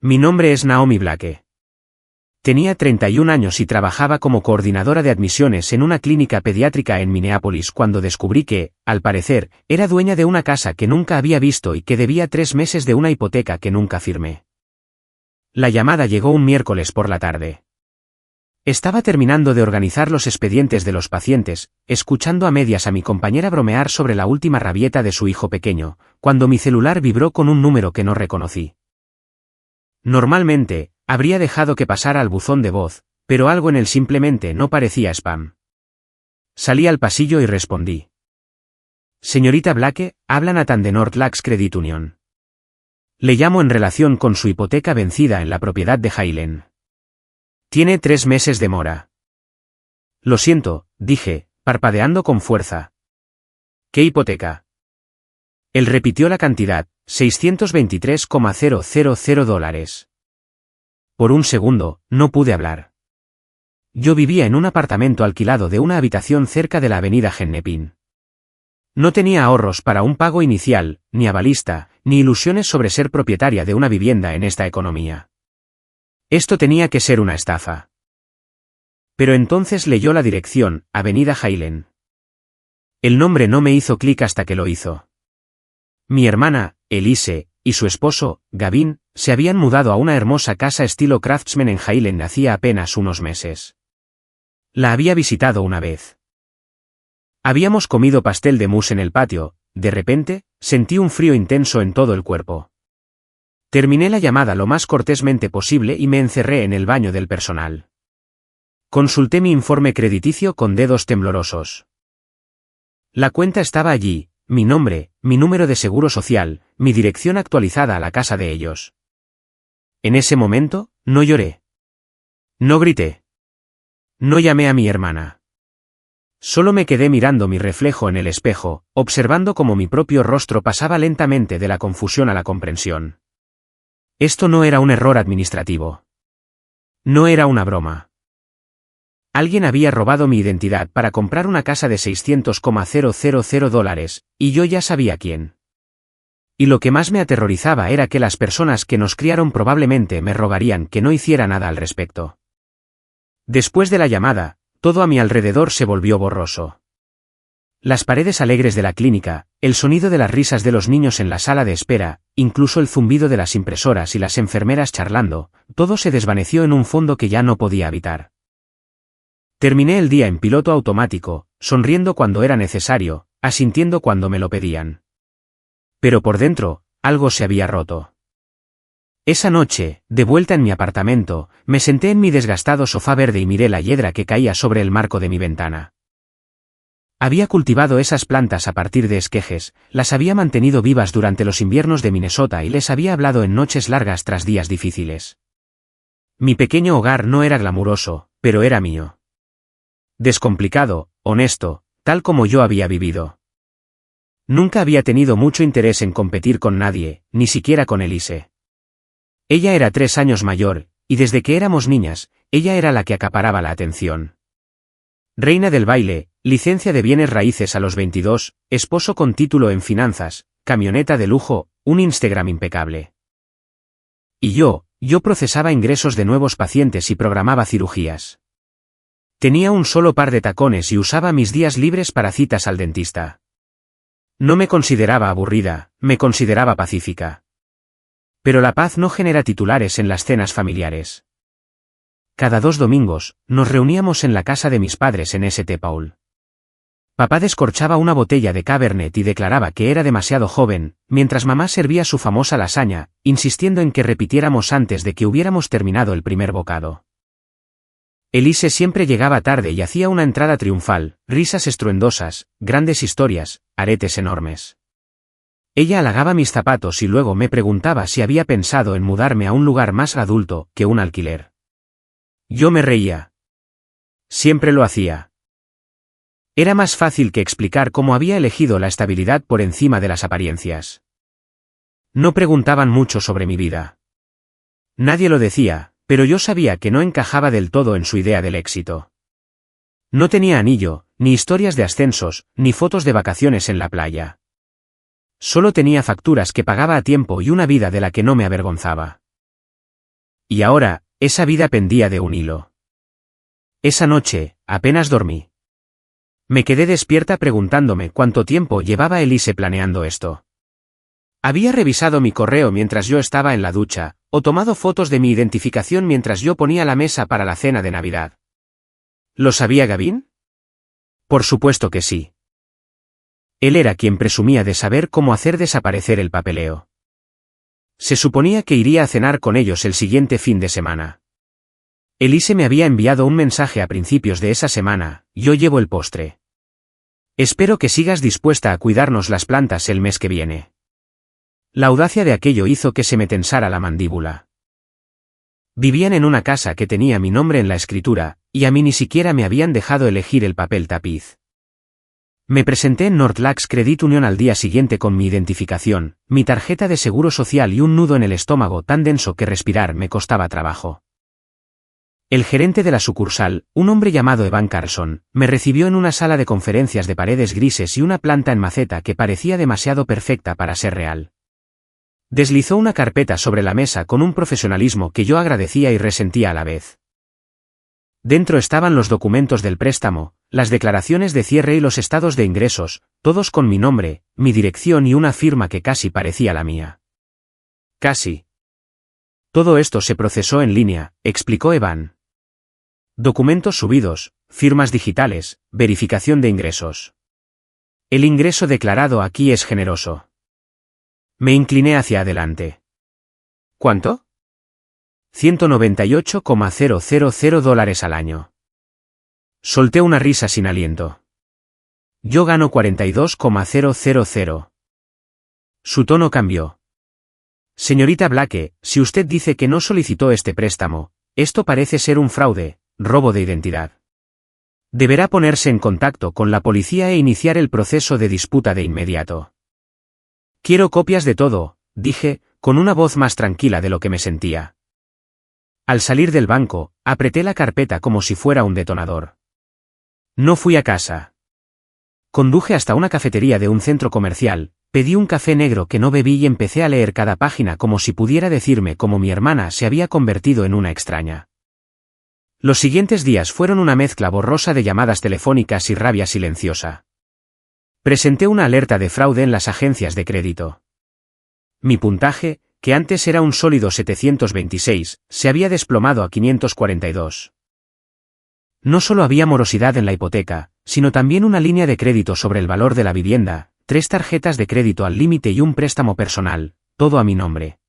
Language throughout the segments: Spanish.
Mi nombre es Naomi Blake. Tenía 31 años y trabajaba como coordinadora de admisiones en una clínica pediátrica en Minneapolis cuando descubrí que, al parecer, era dueña de una casa que nunca había visto y que debía 3 meses de una hipoteca que nunca firmé. La llamada llegó un miércoles por la tarde. Estaba terminando de organizar los expedientes de los pacientes, escuchando a medias a mi compañera bromear sobre la última rabieta de su hijo pequeño, cuando mi celular vibró con un número que no reconocí. Normalmente, habría dejado que pasara al buzón de voz, pero algo en él simplemente no parecía spam. Salí al pasillo y respondí. Señorita Blake, habla Nathan de North Lakes Credit Union. Le llamo en relación con su hipoteca vencida en la propiedad de Highland. Tiene 3 meses de mora. Lo siento, dije, parpadeando con fuerza. ¿Qué hipoteca? Él repitió la cantidad, $623,000. Por un segundo, no pude hablar. Yo vivía en un apartamento alquilado de una habitación cerca de la avenida Hennepin. No tenía ahorros para un pago inicial, ni avalista, ni ilusiones sobre ser propietaria de una vivienda en esta economía. Esto tenía que ser una estafa. Pero entonces leyó la dirección, Avenida Highland. El nombre no me hizo clic hasta que lo hizo. Mi hermana, Elise, y su esposo, Gavin, se habían mudado a una hermosa casa estilo Craftsman en Highland hacía apenas unos meses. La había visitado una vez. Habíamos comido pastel de mousse en el patio. De repente, sentí un frío intenso en todo el cuerpo. Terminé la llamada lo más cortésmente posible y me encerré en el baño del personal. Consulté mi informe crediticio con dedos temblorosos. La cuenta estaba allí, mi nombre, mi número de seguro social, mi dirección actualizada a la casa de ellos. En ese momento, no lloré. No grité. No llamé a mi hermana. Solo me quedé mirando mi reflejo en el espejo, observando cómo mi propio rostro pasaba lentamente de la confusión a la comprensión. Esto no era un error administrativo. No era una broma. Alguien había robado mi identidad para comprar una casa de $600,000, y yo ya sabía quién. Y lo que más me aterrorizaba era que las personas que nos criaron probablemente me rogarían que no hiciera nada al respecto. Después de la llamada, todo a mi alrededor se volvió borroso. Las paredes alegres de la clínica, el sonido de las risas de los niños en la sala de espera, incluso el zumbido de las impresoras y las enfermeras charlando, todo se desvaneció en un fondo que ya no podía habitar. Terminé el día en piloto automático, sonriendo cuando era necesario, asintiendo cuando me lo pedían. Pero por dentro, algo se había roto. Esa noche, de vuelta en mi apartamento, me senté en mi desgastado sofá verde y miré la hiedra que caía sobre el marco de mi ventana. Había cultivado esas plantas a partir de esquejes, las había mantenido vivas durante los inviernos de Minnesota y les había hablado en noches largas tras días difíciles. Mi pequeño hogar no era glamuroso, pero era mío. Descomplicado, honesto, tal como yo había vivido. Nunca había tenido mucho interés en competir con nadie, ni siquiera con Elise. Ella era 3 años mayor, y desde que éramos niñas, ella era la que acaparaba la atención. Reina del baile, licencia de bienes raíces a los 22, esposo con título en finanzas, camioneta de lujo, un Instagram impecable. Y yo procesaba ingresos de nuevos pacientes y programaba cirugías. Tenía un solo par de tacones y usaba mis días libres para citas al dentista. No me consideraba aburrida, me consideraba pacífica. Pero la paz no genera titulares en las cenas familiares. Cada 2 domingos, nos reuníamos en la casa de mis padres en St. Paul. Papá descorchaba una botella de Cabernet y declaraba que era demasiado joven, mientras mamá servía su famosa lasaña, insistiendo en que repitiéramos antes de que hubiéramos terminado el primer bocado. Elise siempre llegaba tarde y hacía una entrada triunfal, risas estruendosas, grandes historias, aretes enormes. Ella halagaba mis zapatos y luego me preguntaba si había pensado en mudarme a un lugar más adulto que un alquiler. Yo me reía. Siempre lo hacía. Era más fácil que explicar cómo había elegido la estabilidad por encima de las apariencias. No preguntaban mucho sobre mi vida. Nadie lo decía, pero yo sabía que no encajaba del todo en su idea del éxito. No tenía anillo, ni historias de ascensos, ni fotos de vacaciones en la playa. Solo tenía facturas que pagaba a tiempo y una vida de la que no me avergonzaba. Y ahora, esa vida pendía de un hilo. Esa noche, apenas dormí. Me quedé despierta preguntándome cuánto tiempo llevaba Elise planeando esto. Había revisado mi correo mientras yo estaba en la ducha, o tomado fotos de mi identificación mientras yo ponía la mesa para la cena de Navidad. ¿Lo sabía Gavin? Por supuesto que sí. Él era quien presumía de saber cómo hacer desaparecer el papeleo. Se suponía que iría a cenar con ellos el siguiente fin de semana. Elise me había enviado un mensaje a principios de esa semana: yo llevo el postre. Espero que sigas dispuesta a cuidarnos las plantas el mes que viene. La audacia de aquello hizo que se me tensara la mandíbula. Vivían en una casa que tenía mi nombre en la escritura, y a mí ni siquiera me habían dejado elegir el papel tapiz. Me presenté en Northlax Credit Union al día siguiente con mi identificación, mi tarjeta de seguro social y un nudo en el estómago tan denso que respirar me costaba trabajo. El gerente de la sucursal, un hombre llamado Evan Carlson, me recibió en una sala de conferencias de paredes grises y una planta en maceta que parecía demasiado perfecta para ser real. Deslizó una carpeta sobre la mesa con un profesionalismo que yo agradecía y resentía a la vez. Dentro estaban los documentos del préstamo, las declaraciones de cierre y los estados de ingresos, todos con mi nombre, mi dirección y una firma que casi parecía la mía. Casi. Todo esto se procesó en línea, explicó Evan. Documentos subidos, firmas digitales, verificación de ingresos. El ingreso declarado aquí es generoso. Me incliné hacia adelante. ¿Cuánto? $198,000 al año. Solté una risa sin aliento. Yo gano 42,000. Su tono cambió. Señorita Blake, si usted dice que no solicitó este préstamo, esto parece ser un fraude, robo de identidad. Deberá ponerse en contacto con la policía e iniciar el proceso de disputa de inmediato. Quiero copias de todo, dije, con una voz más tranquila de lo que me sentía. Al salir del banco, apreté la carpeta como si fuera un detonador. No fui a casa. Conduje hasta una cafetería de un centro comercial, pedí un café negro que no bebí y empecé a leer cada página como si pudiera decirme cómo mi hermana se había convertido en una extraña. Los siguientes días fueron una mezcla borrosa de llamadas telefónicas y rabia silenciosa. Presenté una alerta de fraude en las agencias de crédito. Mi puntaje, que antes era un sólido 726, se había desplomado a 542. No solo había morosidad en la hipoteca, sino también una línea de crédito sobre el valor de la vivienda, 3 tarjetas de crédito al límite y un préstamo personal, todo a mi nombre.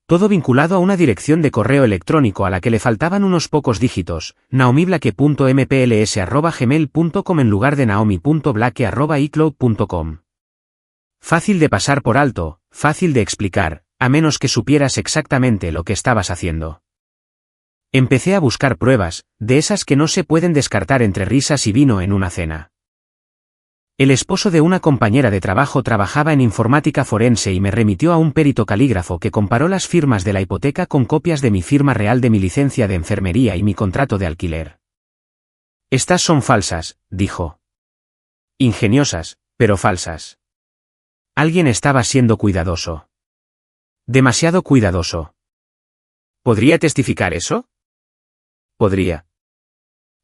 Todo vinculado a una dirección de correo electrónico a la que le faltaban unos pocos dígitos, naomiblake.mpls@gmail.com en lugar de naomi.blake@icloud.com. Fácil de pasar por alto, fácil de explicar, a menos que supieras exactamente lo que estabas haciendo. Empecé a buscar pruebas, de esas que no se pueden descartar entre risas y vino en una cena. El esposo de una compañera de trabajo trabajaba en informática forense y me remitió a un perito calígrafo que comparó las firmas de la hipoteca con copias de mi firma real de mi licencia de enfermería y mi contrato de alquiler. Estas son falsas, dijo. Ingeniosas, pero falsas. Alguien estaba siendo cuidadoso. Demasiado cuidadoso. ¿Podría testificar eso? Podría.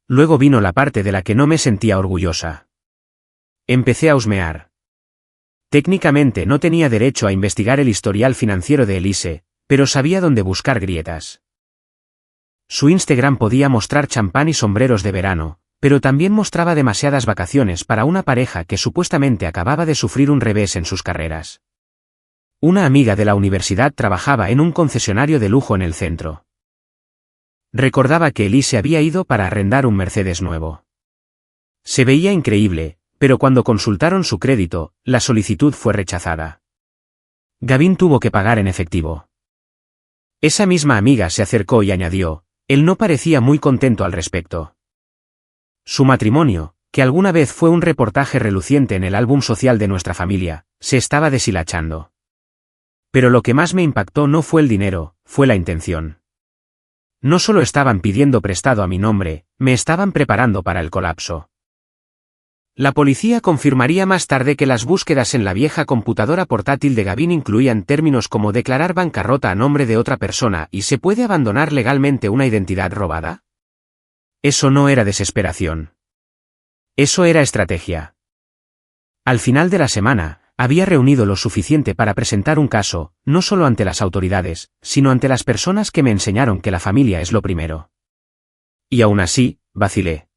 Luego vino la parte de la que no me sentía orgullosa. Empecé a husmear. Técnicamente no tenía derecho a investigar el historial financiero de Elise, pero sabía dónde buscar grietas. Su Instagram podía mostrar champán y sombreros de verano, pero también mostraba demasiadas vacaciones para una pareja que supuestamente acababa de sufrir un revés en sus carreras. Una amiga de la universidad trabajaba en un concesionario de lujo en el centro. Recordaba que Elise había ido para arrendar un Mercedes nuevo. Se veía increíble, pero cuando consultaron su crédito, la solicitud fue rechazada. Gavin tuvo que pagar en efectivo. Esa misma amiga se acercó y añadió, él no parecía muy contento al respecto. Su matrimonio, que alguna vez fue un reportaje reluciente en el álbum social de nuestra familia, se estaba deshilachando. Pero lo que más me impactó no fue el dinero, fue la intención. No solo estaban pidiendo prestado a mi nombre, me estaban preparando para el colapso. La policía confirmaría más tarde que las búsquedas en la vieja computadora portátil de Gavin incluían términos como declarar bancarrota a nombre de otra persona y ¿se puede abandonar legalmente una identidad robada? Eso no era desesperación. Eso era estrategia. Al final de la semana, había reunido lo suficiente para presentar un caso, no solo ante las autoridades, sino ante las personas que me enseñaron que la familia es lo primero. Y aún así, vacilé.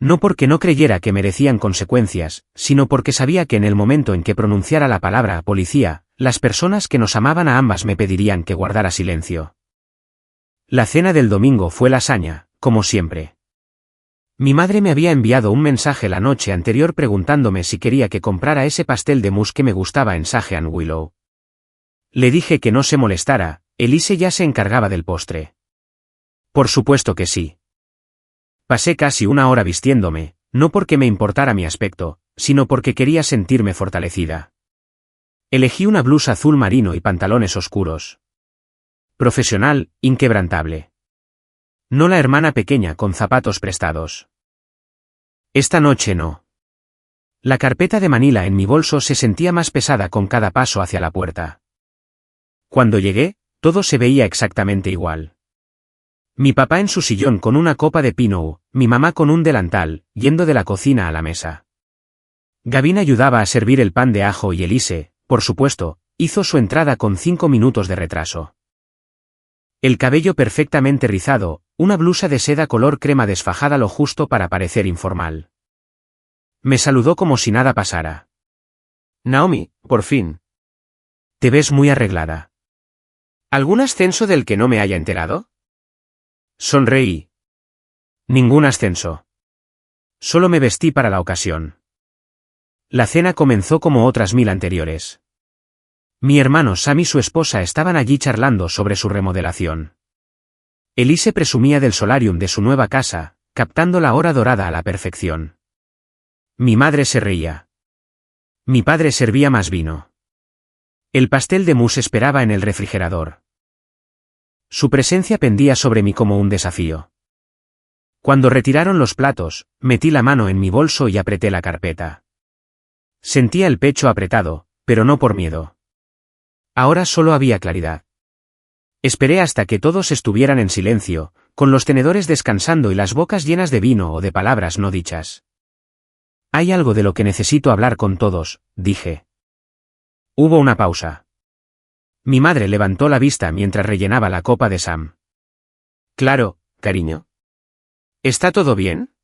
No porque no creyera que merecían consecuencias, sino porque sabía que en el momento en que pronunciara la palabra policía, las personas que nos amaban a ambas me pedirían que guardara silencio. La cena del domingo fue lasaña, como siempre. Mi madre me había enviado un mensaje la noche anterior preguntándome si quería que comprara ese pastel de mousse que me gustaba en Sage and Willow. Le dije que no se molestara, Elise ya se encargaba del postre. Por supuesto que sí. Pasé casi una hora vistiéndome, no porque me importara mi aspecto, sino porque quería sentirme fortalecida. Elegí una blusa azul marino y pantalones oscuros. Profesional, inquebrantable. No la hermana pequeña con zapatos prestados. Esta noche no. La carpeta de Manila en mi bolso se sentía más pesada con cada paso hacia la puerta. Cuando llegué, todo se veía exactamente igual. Mi papá en su sillón con una copa de Pinot, mi mamá con un delantal, yendo de la cocina a la mesa. Gavin ayudaba a servir el pan de ajo y Elise, por supuesto, hizo su entrada con 5 minutos de retraso. El cabello perfectamente rizado, una blusa de seda color crema desfajada lo justo para parecer informal. Me saludó como si nada pasara. Naomi, por fin. Te ves muy arreglada. ¿Algún ascenso del que no me haya enterado? Sonreí. Ningún ascenso. Solo me vestí para la ocasión. La cena comenzó como otras 1000 anteriores. Mi hermano Sam y su esposa estaban allí charlando sobre su remodelación. Elise presumía del solarium de su nueva casa, captando la hora dorada a la perfección. Mi madre se reía. Mi padre servía más vino. El pastel de mousse esperaba en el refrigerador. Su presencia pendía sobre mí como un desafío. Cuando retiraron los platos, metí la mano en mi bolso y apreté la carpeta. Sentía el pecho apretado, pero no por miedo. Ahora solo había claridad. Esperé hasta que todos estuvieran en silencio, con los tenedores descansando y las bocas llenas de vino o de palabras no dichas. Hay algo de lo que necesito hablar con todos, dije. Hubo una pausa. Mi madre levantó la vista mientras rellenaba la copa de Sam. Claro, cariño. ¿Está todo bien?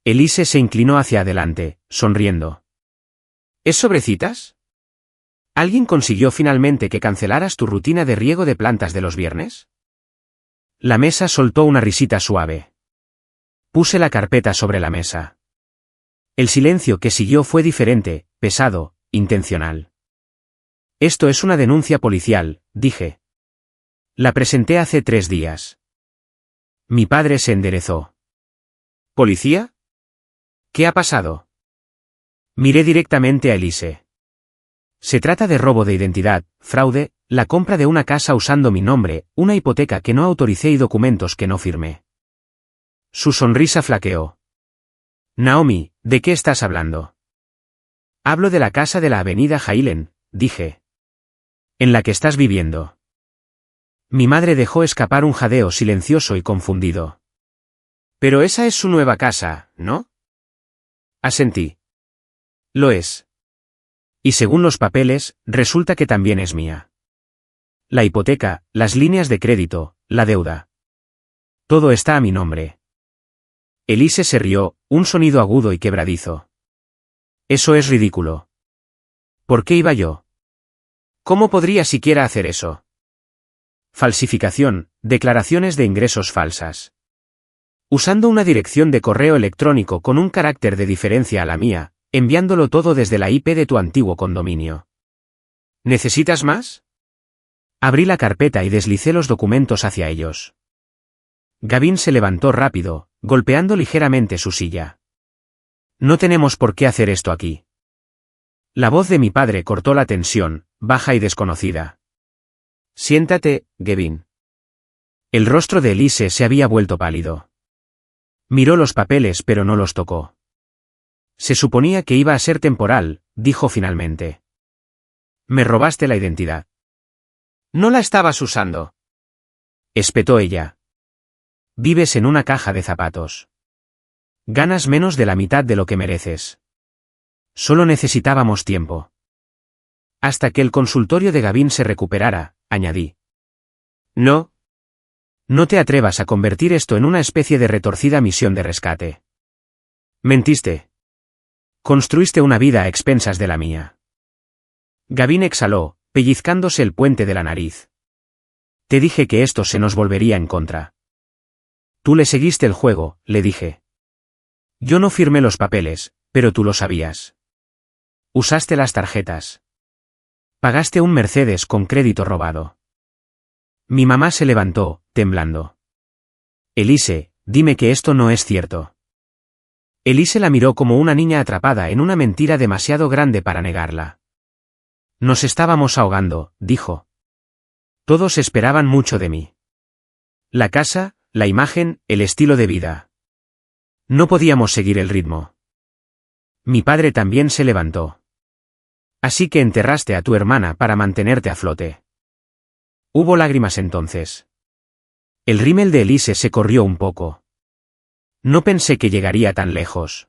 Elise se inclinó hacia adelante, sonriendo. ¿Es sobre citas? ¿Alguien consiguió finalmente que cancelaras tu rutina de riego de plantas de los viernes? La mesa soltó una risita suave. Puse la carpeta sobre la mesa. El silencio que siguió fue diferente, pesado, intencional. Esto es una denuncia policial, dije. La presenté hace 3 días. Mi padre se enderezó. ¿Policía? ¿Qué ha pasado? Miré directamente a Elise. Se trata de robo de identidad, fraude, la compra de una casa usando mi nombre, una hipoteca que no autoricé y documentos que no firmé. Su sonrisa flaqueó. Naomi, ¿de qué estás hablando? Hablo de la casa de la avenida Highland, dije. En la que estás viviendo. Mi madre dejó escapar un jadeo silencioso y confundido. Pero esa es su nueva casa, ¿no? Asentí. Lo es. Y según los papeles, resulta que también es mía. La hipoteca, las líneas de crédito, la deuda. Todo está a mi nombre. Elise se rió, un sonido agudo y quebradizo. Eso es ridículo. ¿Por qué iba yo? ¿Cómo podría siquiera hacer eso? Falsificación, declaraciones de ingresos falsas. Usando una dirección de correo electrónico con un carácter de diferencia a la mía, enviándolo todo desde la IP de tu antiguo condominio. ¿Necesitas más? Abrí la carpeta y deslicé los documentos hacia ellos. Gavin se levantó rápido, golpeando ligeramente su silla. No tenemos por qué hacer esto aquí. La voz de mi padre cortó la tensión, baja y desconocida. Siéntate, Gavin. El rostro de Elise se había vuelto pálido. Miró los papeles pero no los tocó. Se suponía que iba a ser temporal, dijo finalmente. Me robaste la identidad. No la estabas usando. Espetó ella. Vives en una caja de zapatos. Ganas menos de la mitad de lo que mereces. Solo necesitábamos tiempo. Hasta que el consultorio de Gavin se recuperara, añadí. No. No te atrevas a convertir esto en una especie de retorcida misión de rescate. Mentiste. Construiste una vida a expensas de la mía. Gavin exhaló, pellizcándose el puente de la nariz. Te dije que esto se nos volvería en contra. Tú le seguiste el juego, le dije. Yo no firmé los papeles, pero tú lo sabías. Usaste las tarjetas. Pagaste un Mercedes con crédito robado. Mi mamá se levantó, temblando. Elise, dime que esto no es cierto. Elise la miró como una niña atrapada en una mentira demasiado grande para negarla. Nos estábamos ahogando, dijo. Todos esperaban mucho de mí. La casa, la imagen, el estilo de vida. No podíamos seguir el ritmo. Mi padre también se levantó. Así que enterraste a tu hermana para mantenerte a flote. Hubo lágrimas entonces. El rímel de Elise se corrió un poco. No pensé que llegaría tan lejos.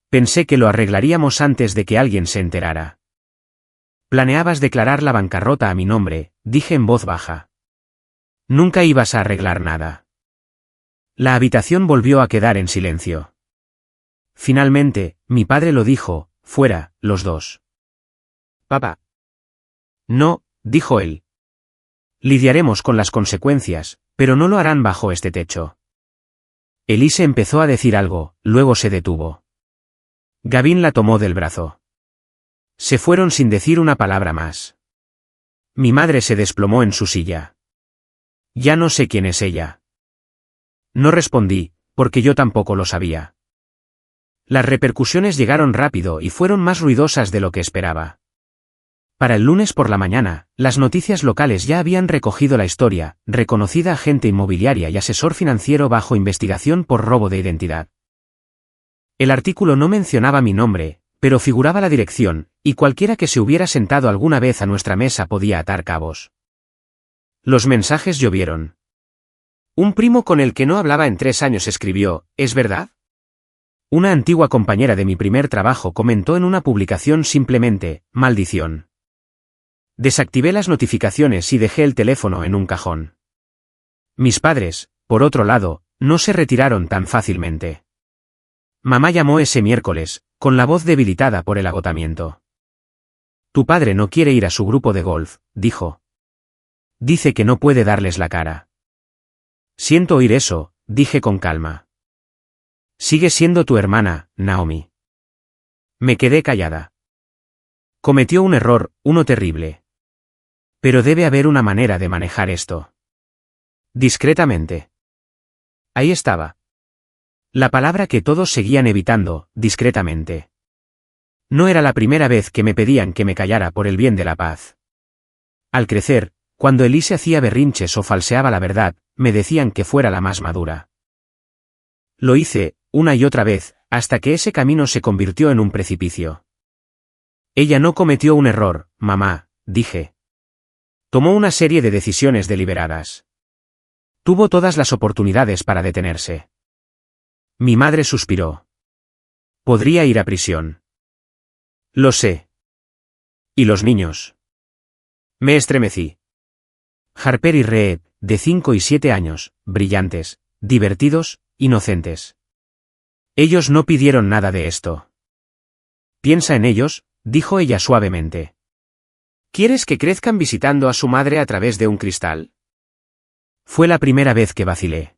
Pensé que lo arreglaríamos antes de que alguien se enterara. Planeabas declarar la bancarrota a mi nombre, dije en voz baja. Nunca ibas a arreglar nada. La habitación volvió a quedar en silencio. Finalmente, mi padre lo dijo, fuera, los dos. Papá. No, dijo él. Lidiaremos con las consecuencias, pero no lo harán bajo este techo. Elise empezó a decir algo, luego se detuvo. Gavin la tomó del brazo. Se fueron sin decir una palabra más. Mi madre se desplomó en su silla. Ya no sé quién es ella. No respondí, porque yo tampoco lo sabía. Las repercusiones llegaron rápido y fueron más ruidosas de lo que esperaba. Para el lunes por la mañana, las noticias locales ya habían recogido la historia, reconocida agente inmobiliaria y asesor financiero bajo investigación por robo de identidad. El artículo no mencionaba mi nombre, pero figuraba la dirección, y cualquiera que se hubiera sentado alguna vez a nuestra mesa podía atar cabos. Los mensajes llovieron. Un primo con el que no hablaba en 3 años escribió, ¿es verdad? Una antigua compañera de mi primer trabajo comentó en una publicación simplemente, maldición. Desactivé las notificaciones y dejé el teléfono en un cajón. Mis padres, por otro lado, no se retiraron tan fácilmente. Mamá llamó ese miércoles, con la voz debilitada por el agotamiento. Tu padre no quiere ir a su grupo de golf, dijo. Dice que no puede darles la cara. Siento oír eso, dije con calma. Sigue siendo tu hermana, Naomi. Me quedé callada. Cometió un error, uno terrible. Pero debe haber una manera de manejar esto. Discretamente. Ahí estaba. La palabra que todos seguían evitando, discretamente. No era la primera vez que me pedían que me callara por el bien de la paz. Al crecer, cuando Elise hacía berrinches o falseaba la verdad, me decían que fuera la más madura. Lo hice, una y otra vez, hasta que ese camino se convirtió en un precipicio. Ella no cometió un error, mamá, dije. Tomó una serie de decisiones deliberadas. Tuvo todas las oportunidades para detenerse. Mi madre suspiró. Podría ir a prisión. Lo sé. ¿Y los niños? Me estremecí. Harper y Reed, de 5 y 7 años, brillantes, divertidos, inocentes. Ellos no pidieron nada de esto. Piensa en ellos, dijo ella suavemente. ¿Quieres que crezcan visitando a su madre a través de un cristal? Fue la primera vez que vacilé.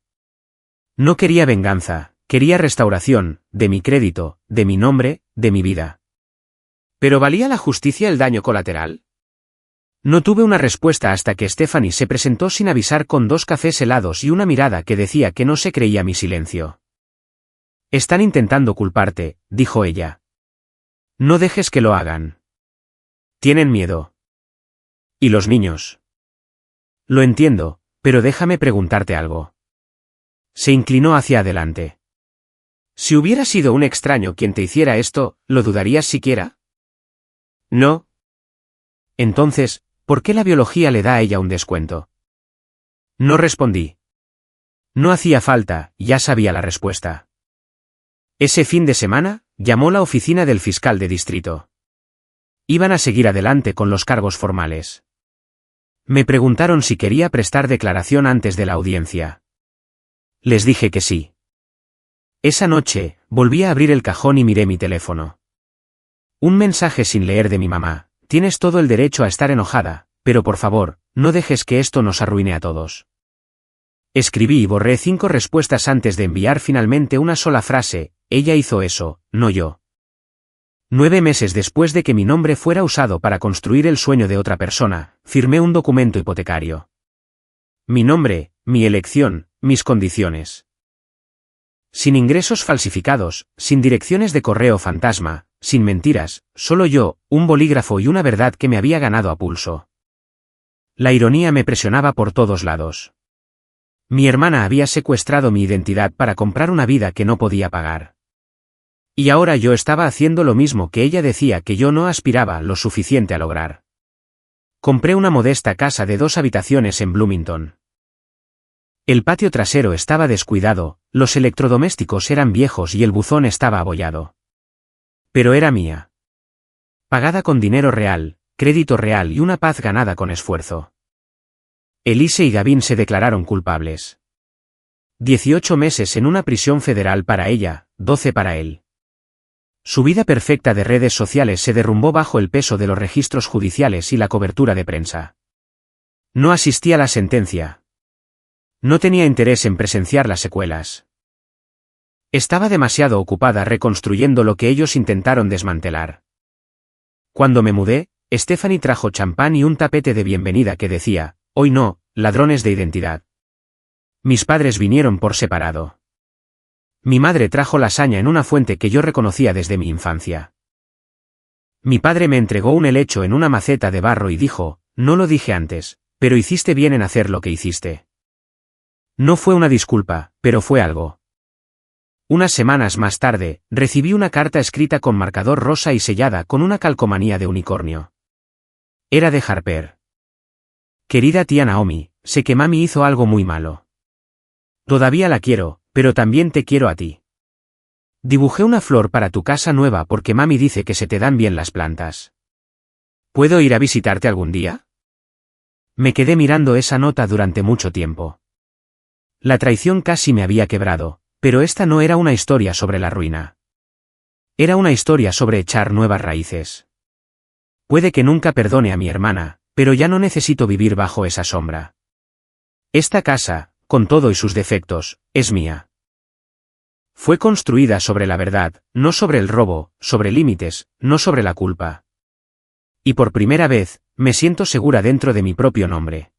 No quería venganza, quería restauración, de mi crédito, de mi nombre, de mi vida. ¿Pero valía la justicia el daño colateral? No tuve una respuesta hasta que Stephanie se presentó sin avisar con 2 cafés helados y una mirada que decía que no se creía mi silencio. Están intentando culparte, dijo ella. No dejes que lo hagan. Tienen miedo. ¿Y los niños? Lo entiendo, pero déjame preguntarte algo. Se inclinó hacia adelante. Si hubiera sido un extraño quien te hiciera esto, ¿lo dudarías siquiera? No. Entonces, ¿por qué la biología le da a ella un descuento? No respondí. No hacía falta, ya sabía la respuesta. Ese fin de semana, llamó la oficina del fiscal de distrito. Iban a seguir adelante con los cargos formales. Me preguntaron si quería prestar declaración antes de la audiencia. Les dije que sí. Esa noche, volví a abrir el cajón y miré mi teléfono. Un mensaje sin leer de mi mamá: tienes todo el derecho a estar enojada, pero por favor, no dejes que esto nos arruine a todos. Escribí y borré 5 respuestas antes de enviar finalmente una sola frase: ella hizo eso, no yo. 9 meses después de que mi nombre fuera usado para construir el sueño de otra persona, firmé un documento hipotecario. Mi nombre, mi elección, mis condiciones. Sin ingresos falsificados, sin direcciones de correo fantasma, sin mentiras, solo yo, un bolígrafo y una verdad que me había ganado a pulso. La ironía me presionaba por todos lados. Mi hermana había secuestrado mi identidad para comprar una vida que no podía pagar. Y ahora yo estaba haciendo lo mismo que ella decía que yo no aspiraba lo suficiente a lograr. Compré una modesta casa de 2 habitaciones en Bloomington. El patio trasero estaba descuidado, los electrodomésticos eran viejos y el buzón estaba abollado. Pero era mía. Pagada con dinero real, crédito real y una paz ganada con esfuerzo. Elise y Gavin se declararon culpables. 18 meses en una prisión federal para ella, 12 para él. Su vida perfecta de redes sociales se derrumbó bajo el peso de los registros judiciales y la cobertura de prensa. No asistí a la sentencia. No tenía interés en presenciar las secuelas. Estaba demasiado ocupada reconstruyendo lo que ellos intentaron desmantelar. Cuando me mudé, Stephanie trajo champán y un tapete de bienvenida que decía: hoy no, ladrones de identidad. Mis padres vinieron por separado. Mi madre trajo lasaña en una fuente que yo reconocía desde mi infancia. Mi padre me entregó un helecho en una maceta de barro y dijo: no lo dije antes, pero hiciste bien en hacer lo que hiciste. No fue una disculpa, pero fue algo. Unas semanas más tarde, recibí una carta escrita con marcador rosa y sellada con una calcomanía de unicornio. Era de Harper. Querida tía Naomi, sé que mami hizo algo muy malo. Todavía la quiero, pero también te quiero a ti. Dibujé una flor para tu casa nueva porque mami dice que se te dan bien las plantas. ¿Puedo ir a visitarte algún día? Me quedé mirando esa nota durante mucho tiempo. La traición casi me había quebrado, pero esta no era una historia sobre la ruina. Era una historia sobre echar nuevas raíces. Puede que nunca perdone a mi hermana, pero ya no necesito vivir bajo esa sombra. Esta casa, con todo y sus defectos, es mía. Fue construida sobre la verdad, no sobre el robo, sobre límites, no sobre la culpa. Y por primera vez, me siento segura dentro de mi propio nombre.